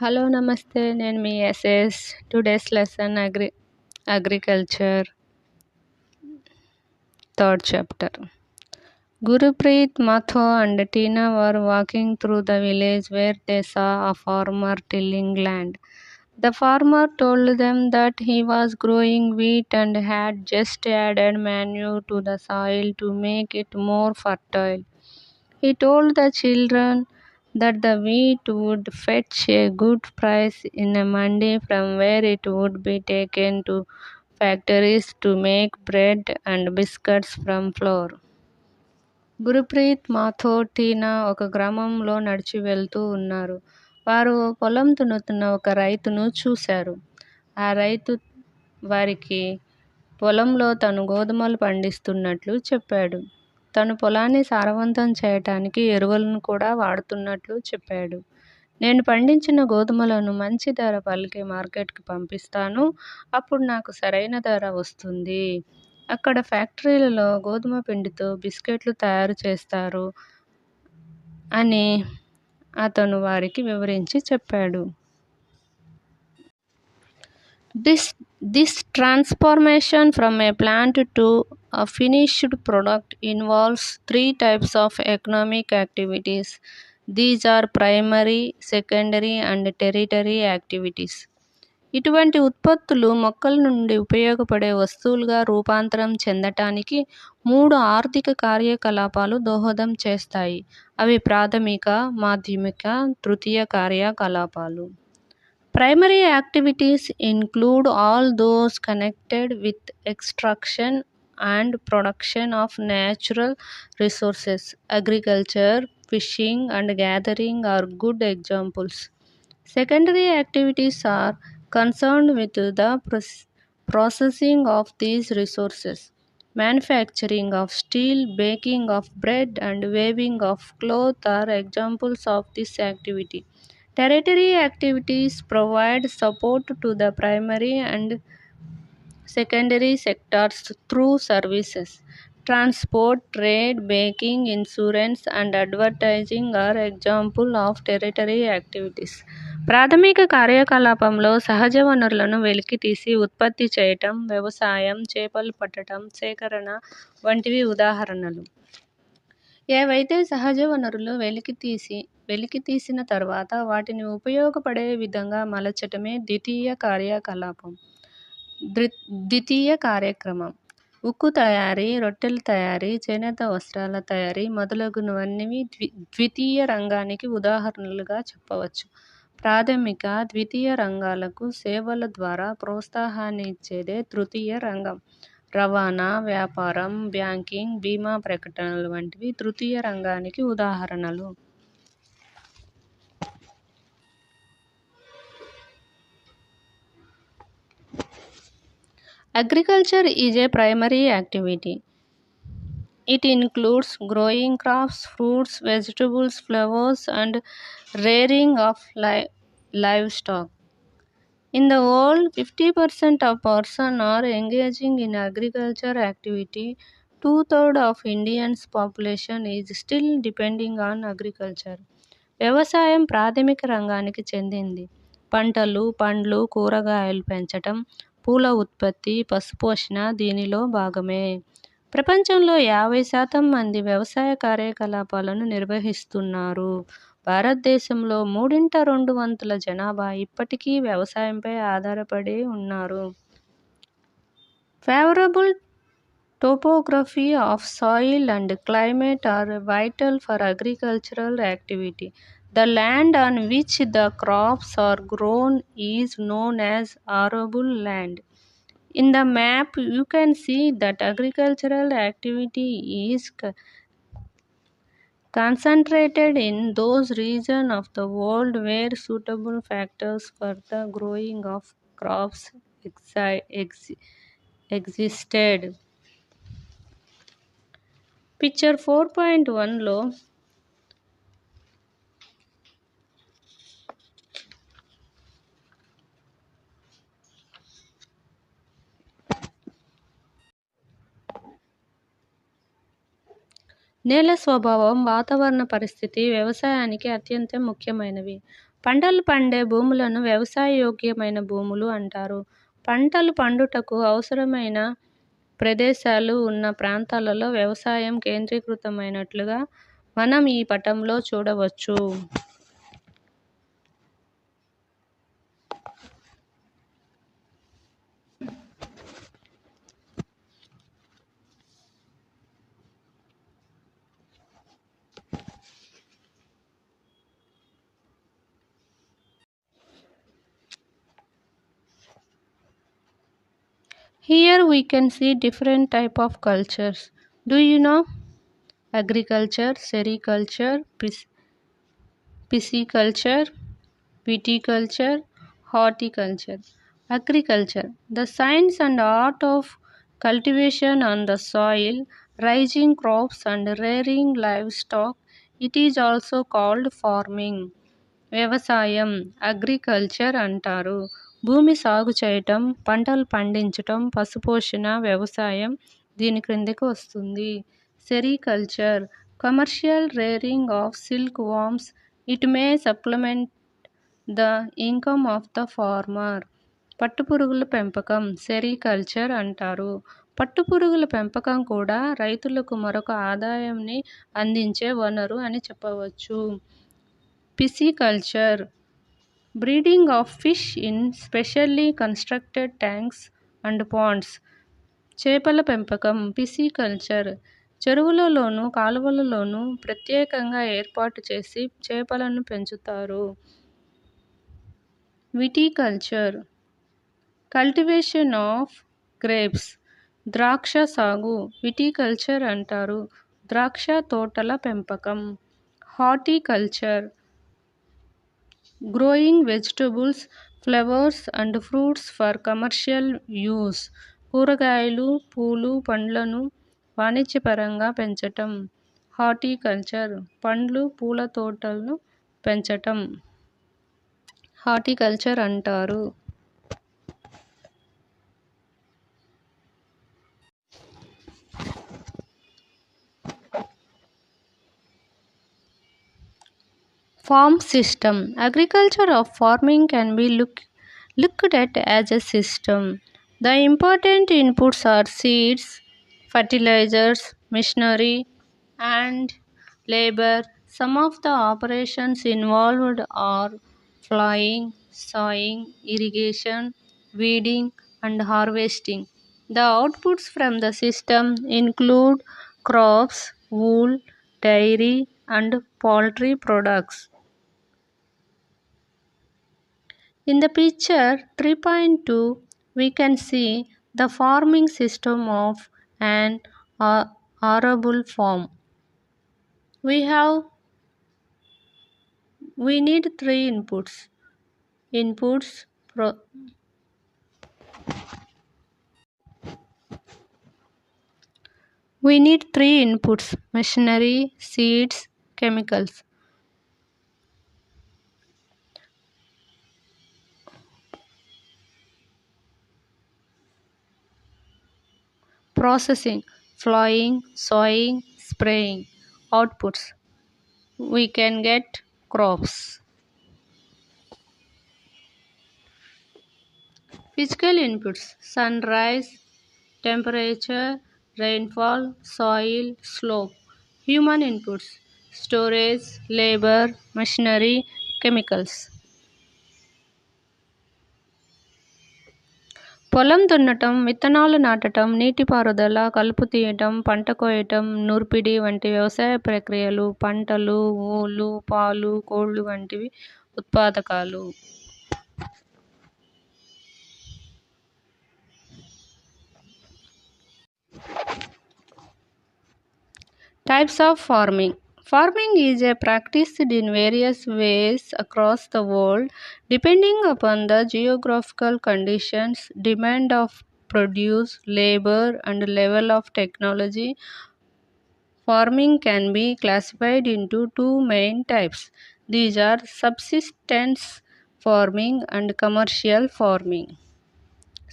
Hello namaste. నేను మీ S S. Today's lesson agriculture third chapter. Gurpreet, Matho and Tina were walking through the village where they saw a farmer tilling land. The farmer told them that he was growing wheat and had just added manure to the soil to make it more fertile. He told the children that the wheat would fetch a good price in a mandi from where it would be taken to factories to make bread and biscuits from flour. Gurpreet, Matho, Tina ఒక గ్రామంలో నడిచి వెళ్తూ ఉన్నారు. వారు పొలం దున్నుతున్న ఒక రైతును చూశారు. ఆ రైతు వారికి పొలంలో తను గోధుమలు పండిస్తున్నట్లు చెప్పాడు. తను పొలాన్ని సారవంతం చేయటానికి ఎరువులను కూడా వాడుతున్నట్లు చెప్పాడు. నేను పండించిన గోధుమలను మంచి ధర పలికే మార్కెట్కి పంపిస్తాను. అప్పుడు నాకు సరైన ధర వస్తుంది. అక్కడ ఫ్యాక్టరీలలో గోధుమ పిండితో బిస్కెట్లు తయారు చేస్తారు అని అతను వారికి వివరించి చెప్పాడు. This transformation from a plant to a finished product involves 3 types of economic activities. These are primary, secondary and tertiary activities. ఇటువంటి ఉత్పత్తులు మొక్కల నుండి ఉపయోగపడే వస్తువులుగా రూపాంతరం చెందటానికి 3 ఆర్థిక కార్యకలాపాలు దోహదం చేస్తాయి. అవి ప్రాథమిక, మాధ్యమిక, తృతీయ కార్యకలాపాలు. Primary activities include all those connected with extraction and production of natural resources. Agriculture, fishing and gathering are good examples. Secondary activities are concerned with the processing of these resources. Manufacturing of steel, baking of bread and weaving of cloth are examples of this activity. Tertiary activities provide support to the primary and secondary sectors through services. Transport, trade, baking, insurance and advertising are examples of tertiary activities. ప్రాథమిక కార్యకలాపంలో సహజ వనరులను వెలికితీసి ఉత్పత్తి చేయటం, వ్యవసాయం, చేపలు పట్టడం, సేకరణ వంటివి ఉదాహరణలు. ఏవైతే సహజ వనరులు వెలికితీసిన తర్వాత వాటిని ఉపయోగపడే విధంగా మలచటమే ద్వితీయ కార్యకలాపం. ద్వితీయ కార్యక్రమం ఉక్కు తయారీ, రొట్టెల తయారీ, చేనేత వస్త్రాల తయారీ మొదలగునవన్నీ ద్వితీయ రంగానికి ఉదాహరణలుగా చెప్పవచ్చు. ప్రాథమిక, ద్వితీయ రంగాలకు సేవల ద్వారా ప్రోత్సాహాన్ని ఇచ్చేదే తృతీయ రంగం. రవాణా, వ్యాపారం, బ్యాంకింగ్, బీమా ప్రకటనలు వంటివి తృతీయ రంగానికి ఉదాహరణలు. Agriculture is a primary activity. It includes growing crops, fruits, vegetables, flowers and rearing of livestock. In the world, 50% of persons are engaging in agriculture activity. 2/3 of Indians' population is still depending on agriculture. వ్యవసాయం ప్రాథమిక రంగానికి చెందింది. పంటలు, పండ్లు, కూరగాయలు పెంచటం, పూల ఉత్పత్తి, పశుపోషణ దీనిలో భాగమే. ప్రపంచంలో 50% మంది వ్యవసాయ కార్యకలాపాలను నిర్వహిస్తున్నారు. భారతదేశంలో 3/2 వంతుల జనాభా ఇప్పటికీ వ్యవసాయంపై ఆధారపడి ఉన్నారు. Favorable topography of soil and climate are vital for agricultural activity. The land on which the crops are grown is known as arable land. In the map, you can see that agricultural activity is concentrated in those regions of the world where suitable factors for the growing of crops existed. Picture 4.1లో నేల స్వభావం, వాతావరణ పరిస్థితి వ్యవసాయానికి అత్యంత ముఖ్యమైనవి. పంటలు పండే భూములను వ్యవసాయయోగ్యమైన భూములు అంటారు. పంటలు పండుటకు అవసరమైన ప్రదేశాలు ఉన్న ప్రాంతాలలో వ్యవసాయం కేంద్రీకృతమైనట్లుగా మనం ఈ పటంలో చూడవచ్చు. Here we can see different type of cultures. Do you know? Agriculture, sericulture, pisciculture, viticulture, horticulture. Agriculture, the science and art of cultivation on the soil, raising crops and rearing livestock. It is also called farming. వ్యవసాయం, agriculture అంటారు. భూమి సాగు చేయటం, పంటలు పండించటం, పశుపోషణ, వ్యవసాయం దీని క్రిందకు వస్తుంది. Sericulture, commercial rearing of silk worms. It may supplement the income of the farmer. పట్టుపురుగుల పెంపకం సెరికల్చర్ అంటారు. పట్టుపురుగుల పెంపకం కూడా రైతులకు మరొక ఆదాయాన్ని అందించే వనరు అని చెప్పవచ్చు. Pisciculture, breeding of fish in specially constructed tanks and ponds. చేపల పెంపకం పిసికల్చర్, చెరువులలోను కాలువలలోను ప్రత్యేకంగా ఏర్పాటు చేసి చేపలను పెంచుతారు. Viticulture, cultivation of grapes. ద్రాక్ష సాగు విటికల్చర్ అంటారు. ద్రాక్ష తోటల పెంపకం. Horticulture, growing vegetables, flowers and fruits for commercial use. కూరగాయలు, పూలు, పండ్లను వాణిజ్యపరంగా పెంచటం. హార్టికల్చర్, పండ్లు, పూల తోటలను పెంచటం హార్టికల్చర్ అంటారు. Farm system. Agriculture of farming can be looked at as a system. The important inputs are seeds, fertilizers, machinery, and labor. Some of the operations involved are plowing, sowing, irrigation, weeding, and harvesting. The outputs from the system include crops, wool, dairy, and poultry products. In the picture 3.2, we can see the farming system of an arable farm. We need three inputs. We need three inputs: machinery, seeds, chemicals. Processing, plowing, sowing, spraying. Outputs, we can get crops. Physical inputs: sunrise, temperature, rainfall, soil, slope. Human inputs: storage, labor, machinery, chemicals. పొలం దున్నటం, విత్తనాలు నాటటం, నీటిపారుదల, కలుపు తీయటం, పంట కోయటం, నూర్పిడి వంటి వ్యవసాయ ప్రక్రియలు. పంటలు, ఊలు, పాలు, కోళ్లు వంటివి ఉత్పాదకాలు. Types of farming. Farming is practiced in various ways across the world depending upon the geographical conditions, demand of produce, labor, and level of technology. Farming can be classified into two main types. These are subsistence farming and commercial farming.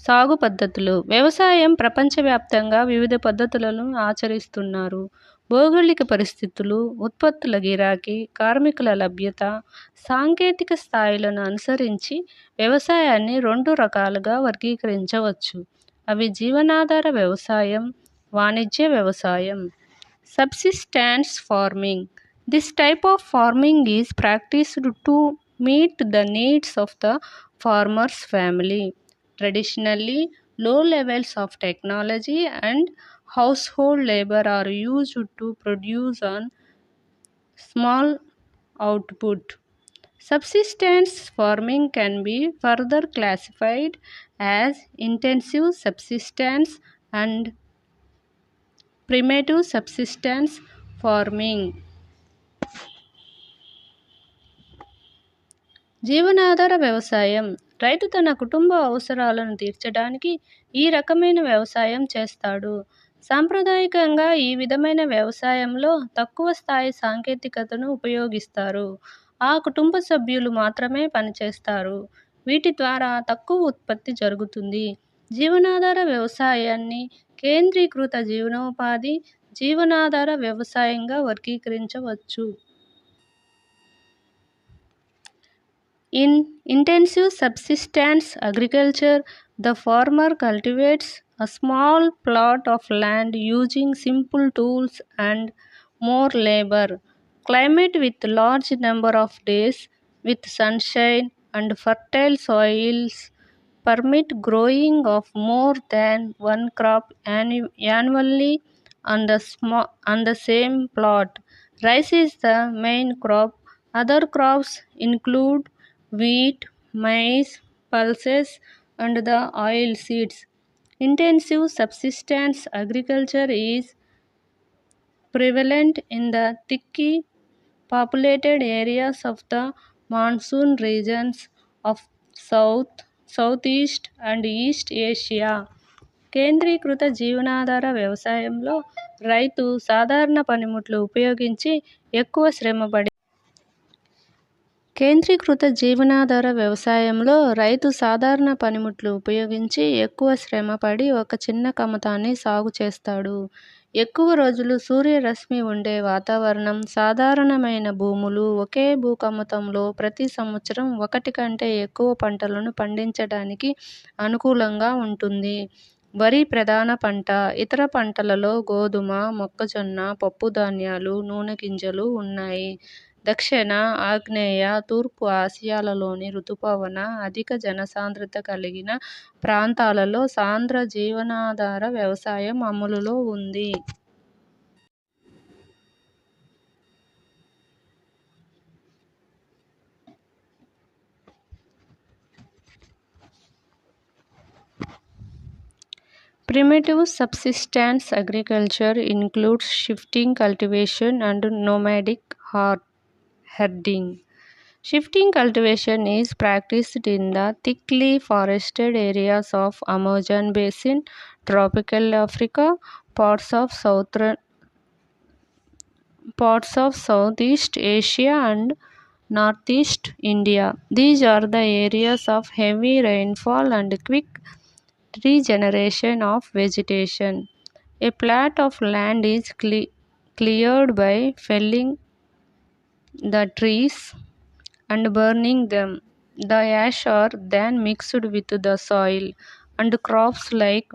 సాగు పద్ధతులు. వ్యవసాయం ప్రపంచవ్యాప్తంగా వివిధ పద్ధతులను ఆచరిస్తున్నారు. భౌగోళిక పరిస్థితులు, ఉత్పత్తుల గిరాకీ, కార్మికుల లభ్యత, సాంకేతిక స్థాయిలను అనుసరించి వ్యవసాయాన్ని 2 రకాలుగా వర్గీకరించవచ్చు. అవి జీవనాధార వ్యవసాయం, వాణిజ్య వ్యవసాయం. Subsistence farming. This type of farming is practiced to meet the needs of the farmer's family. Traditionally, low levels of technology and household labor are used to produce on small output. Subsistence farming can be further classified as intensive subsistence and primitive subsistence farming. జీవనాధార వ్యవసాయం. రైతు తన కుటుంబ అవసరాలను తీర్చడానికి ఈ రకమైన వ్యవసాయం చేస్తాడు. సాంప్రదాయకంగా ఈ విధమైన వ్యవసాయంలో తక్కువ స్థాయి సాంకేతికతను ఉపయోగిస్తారు. ఆ కుటుంబ సభ్యులు మాత్రమే పనిచేస్తారు. వీటి ద్వారా తక్కువ ఉత్పత్తి జరుగుతుంది. జీవనాధార వ్యవసాయాన్ని కేంద్రీకృత జీవనోపాధి, జీవనాధార వ్యవసాయంగా వర్గీకరించవచ్చు. In intensive subsistence agriculture, the farmer cultivates a small plot of land using simple tools and more labor. Climate with large number of days with sunshine and fertile soils permit growing of more than one crop annually on the same plot. Rice is the main crop. Other crops include wheat, maize, pulses, and the oil seeds. Intensive subsistence agriculture is prevalent in the thickly populated areas of the monsoon regions of Southeast and East Asia. కేంద్రీకృత జీవనాధార వ్యవసాయంలో రైతు సాధారణ పనిముట్లు ఉపయోగించి ఎక్కువ శ్రమపడి కేంద్రీకృత జీవనాధార వ్యవసాయంలో రైతు సాధారణ పనిముట్లు ఉపయోగించి ఎక్కువ శ్రమపడి ఒక చిన్న కమతాన్ని సాగు చేస్తాడు. ఎక్కువ రోజులు సూర్యరశ్మి ఉండే వాతావరణం, సాధారణమైన భూములు, ఒకే భూకమతంలో ప్రతి సంవత్సరం ఒకటి కంటే ఎక్కువ పంటలను పండించడానికి అనుకూలంగా ఉంటుంది. వరి ప్రధాన పంట. ఇతర పంటలలో గోధుమ, మొక్కజొన్న, పప్పుధాన్యాలు, నూనె గింజలు ఉన్నాయి. దక్షిణ, ఆగ్నేయ, తూర్పు ఆసియాలలోని రుతుపవన, అధిక జనసాంద్రత కలిగిన ప్రాంతాలలో సాంద్ర జీవనాధార వ్యవసాయం అమలులో ఉంది. Primitive subsistence agriculture includes shifting cultivation and nomadic herding. Shifting cultivation is practiced in the thickly forested areas of Amazon basin, tropical Africa, parts of Southeast Asia and Northeast India. These are the areas of heavy rainfall and quick regeneration of vegetation. A plot of land is cleared by felling the trees and burning them. The ash are then mixed with the soil, and crops like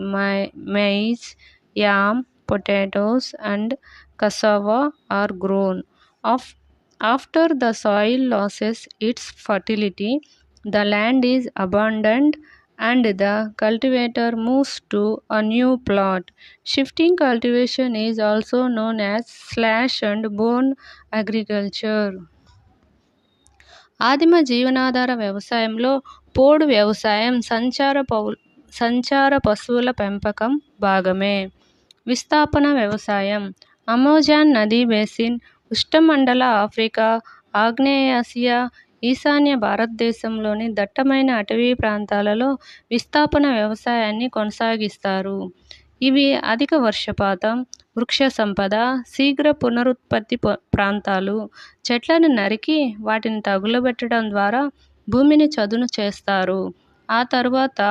maize, yam, potatoes, and cassava are grown. After the soil loses its fertility, the land is abandoned and the cultivator moves to a new plot. Shifting cultivation is also known as slash and burn agriculture. ఆదిమ జీవనాధార వ్యవసాయంలో పోడు వ్యవసాయం సంచార పశువుల పెంపకం భాగమే. విస్థాపన వ్యవసాయం. అమెజాన్ నదీ బేసిన్, ఉష్ణమండల ఆఫ్రికా, ఆగ్నేయాసియా, ఈశాన్య భారతదేశంలోని దట్టమైన అటవీ ప్రాంతాలలో విస్థాపన వ్యవసాయాన్ని కొనసాగిస్తారు. ఇవి అధిక వర్షపాతం, వృక్ష సంపద, శీఘ్ర పునరుత్పత్తి ప్రాంతాలు. చెట్లను నరికి వాటిని తగులబెట్టడం ద్వారా భూమిని చదును చేస్తారు. ఆ తరువాత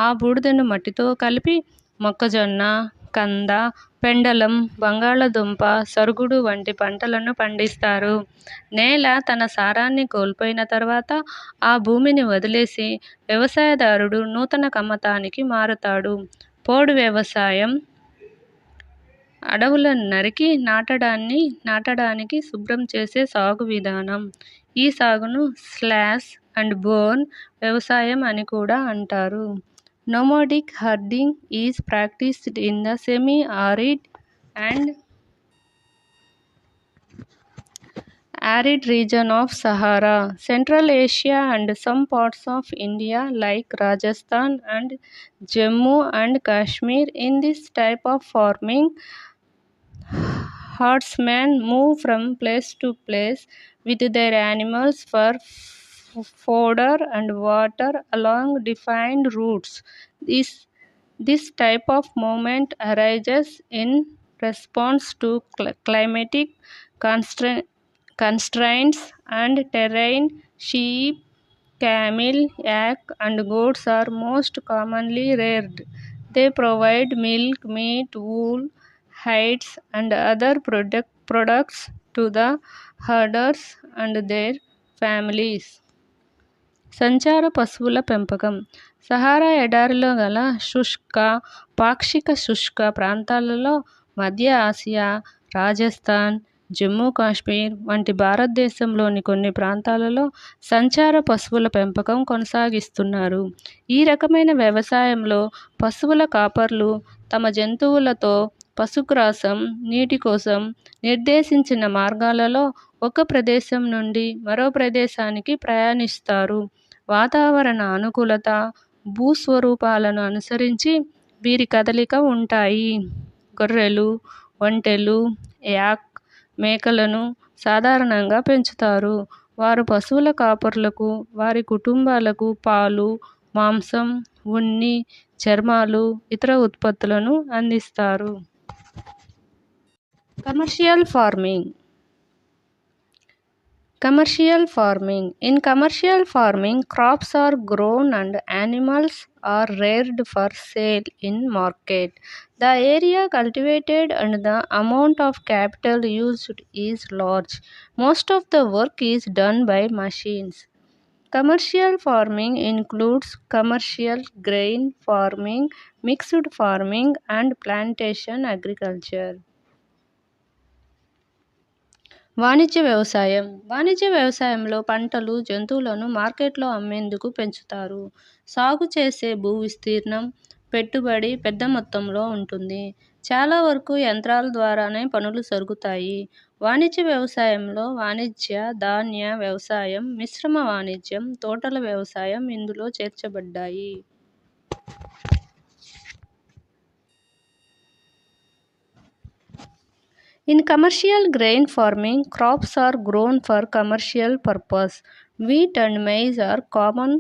ఆ బూడిదను మట్టితో కలిపి మొక్కజొన్న, కంద, పెండలం, బంగాళదుంప, సరుగుడు వంటి పంటలను పండిస్తారు. నేల తన సారాన్ని కోల్పోయిన తర్వాత ఆ భూమిని వదిలేసి వ్యవసాయదారుడు నూతన కమతానికి మారతాడు. పోడు వ్యవసాయం అడవులను నరికి నాటడానికి శుభ్రం చేసే సాగు విధానం. ఈ సాగును స్లాష్ అండ్ బర్న్ వ్యవసాయం అని కూడా అంటారు. Nomadic herding is practised in the semi-arid and arid region of Sahara, Central Asia and some parts of India like Rajasthan and Jammu and Kashmir. In this type of farming, herdsmen move from place to place with their animals for fodder and water along defined routes. This type of movement arises in response to climatic constraints and terrain. Sheep, camel, yak, and goats are most commonly reared. They provide milk, meat, wool, hides, and other products to the herders and their families. సంచార పశువుల పెంపకం. Sahara ఎడారిలో గల పాక్షిక శుష్క ప్రాంతాలలో, మధ్య Asia, Rajasthan, Jammu Kashmir వంటి భారతదేశంలోని కొన్ని ప్రాంతాలలో సంచార పశువుల పెంపకం కొనసాగిస్తున్నారు. ఈ రకమైన వ్యవసాయంలో పశువుల కాపర్లు తమ జంతువులతో పశుగ్రాసం, నీటి కోసం నిర్దేశించిన మార్గాలలో ఒక ప్రదేశం నుండి మరో ప్రదేశానికి ప్రయాణిస్తారు. వాతావరణ అనుకూలత, భూస్వరూపాలను అనుసరించి వీరి కదలిక ఉంటాయి. గొర్రెలు, ఒంటెలు, యాక్, మేకలను సాధారణంగా పెంచుతారు. వారు పశువుల కాపరులకు, వారి కుటుంబాలకు పాలు, మాంసం, ఉన్ని, చర్మాలు, ఇతర ఉత్పత్తులను అందిస్తారు. Commercial farming. In commercial farming, crops are grown and animals are reared for sale in market. The area cultivated and the amount of capital used is large. Most of the work is done by machines. Commercial farming includes commercial grain farming, mixed farming, and plantation agriculture. వాణిజ్య వ్యవసాయం. వాణిజ్య వ్యవసాయంలో పంటలు, జంతువులను మార్కెట్లో అమ్మేందుకు పెంచుతారు. సాగు చేసే భూ విస్తీర్ణం, పెట్టుబడి పెద్ద మొత్తంలో ఉంటుంది. చాలా వరకు యంత్రాల ద్వారానే పనులు జరుగుతాయి. వాణిజ్య వ్యవసాయంలో వాణిజ్య, ధాన్య వ్యవసాయం, మిశ్రమ వాణిజ్యం, తోటల వ్యవసాయం ఇందులో చేర్చబడ్డాయి. In commercial grain farming, crops are grown for commercial purpose. Wheat and maize are common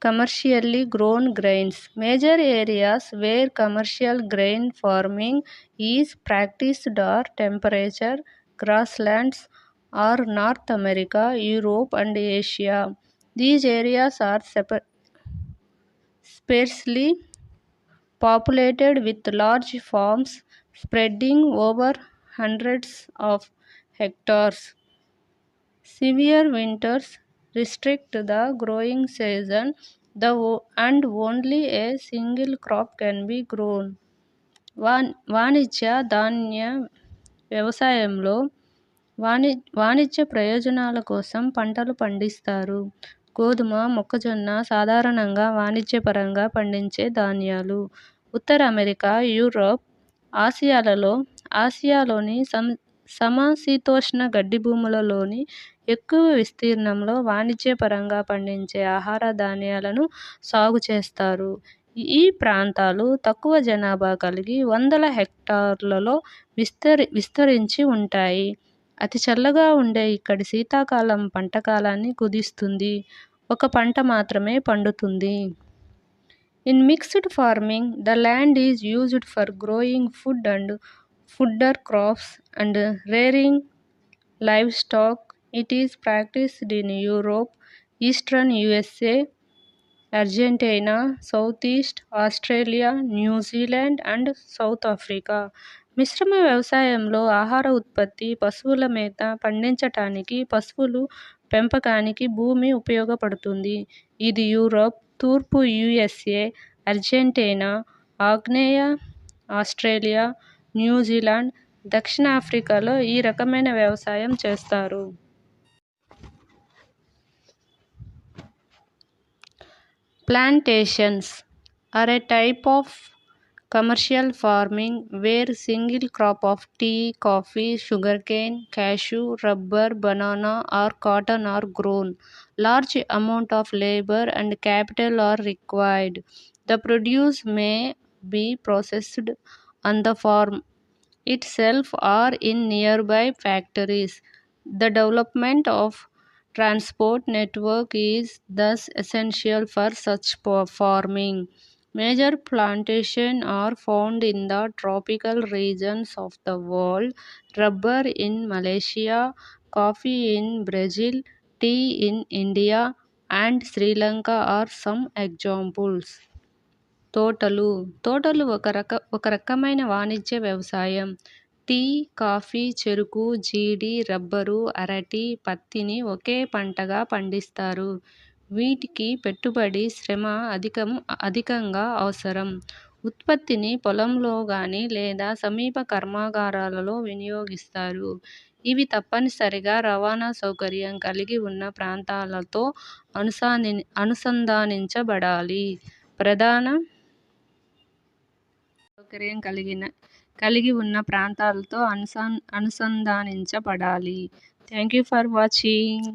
commercially grown grains. Major areas where commercial grain farming is practiced are temperature grasslands or North America, Europe, and Asia. These areas are sparsely populated with large farms spreading over hundreds of hectares. Severe winters restrict the growing season, and only a single crop can be grown. వాణిజ్య ధాన్య వ్యవసాయంలో వాణిజ్య ప్రయోజనాల కోసం పంటలు పండిస్తారు. గోధుమ, మొక్కజొన్న సాధారణంగా వాణిజ్యపరంగా పండించే ధాన్యాలు. ఉత్తర అమెరికా, యూరప్, ఆసియాలోని సమశీతోష్ణ గడ్డి భూములలోని ఎక్కువ విస్తీర్ణంలో వాణిజ్యపరంగా పండించే ఆహార ధాన్యాలను సాగు చేస్తారు. ఈ ప్రాంతాలు తక్కువ జనాభా కలిగి వందల హెక్టార్లలో విస్తరించి ఉంటాయి. అతి చల్లగా ఉండే ఇక్కడి శీతాకాలం పంట కాలాన్ని కుదిస్తుంది. ఒక పంట మాత్రమే పండుతుంది. In mixed farming, the land is used for growing food and fodder crops and rearing livestock. It is practiced in Europe, Eastern USA, Argentina, south east Australia, New Zealand and south Africa. మిశ్రమ వ్యవసాయంలో ఆహార ఉత్పత్తి, పశువుల మేత పండించటానికి, పశువులు పెంపకానికి భూమి ఉపయోగపడుతుంది. ఇది యూరప్, తూర్పు యుఎస్ఏ, అర్జెంటీనా, ఆగ్నేయ ఆస్ట్రేలియా, న్యూజిలాండ్, దక్షిణాఫ్రికాలో ఈ రకమైన వ్యవసాయం చేస్తారు. Plantations are a type of commercial farming where single crop of tea, coffee, sugarcane, cashew, rubber, banana or cotton are grown. Large amount of labor and capital are required. The produce may be processed on the farm itself or in nearby factories. The development of transport network is thus essential for such farming. Major plantations are found in the tropical regions of the world. Rubber in Malaysia, coffee in Brazil, tea in India and Sri Lanka are some examples. తోటలు ఒక రకమైన వాణిజ్య వ్యవసాయం. Tea, coffee, చెరకు, జీడి, rubber, అరటి, పత్తిని ఒకే పంటగా పండిస్తారు. వీటికి పెట్టుబడి, శ్రమ అధికంగా అవసరం. ఉత్పత్తిని పొలంలో గాని లేదా సమీప కర్మాగారాలలో వినియోగిస్తారు. ఇవి తప్పనిసరిగా రవాణా సౌకర్యం కలిగి ఉన్న ప్రాంతాలతో అనుసంధానించబడాలి. ప్రధాన సౌకర్యం కలిగి ఉన్న ప్రాంతాలతో అనుసంధానించబడాలి. Thank you for watching.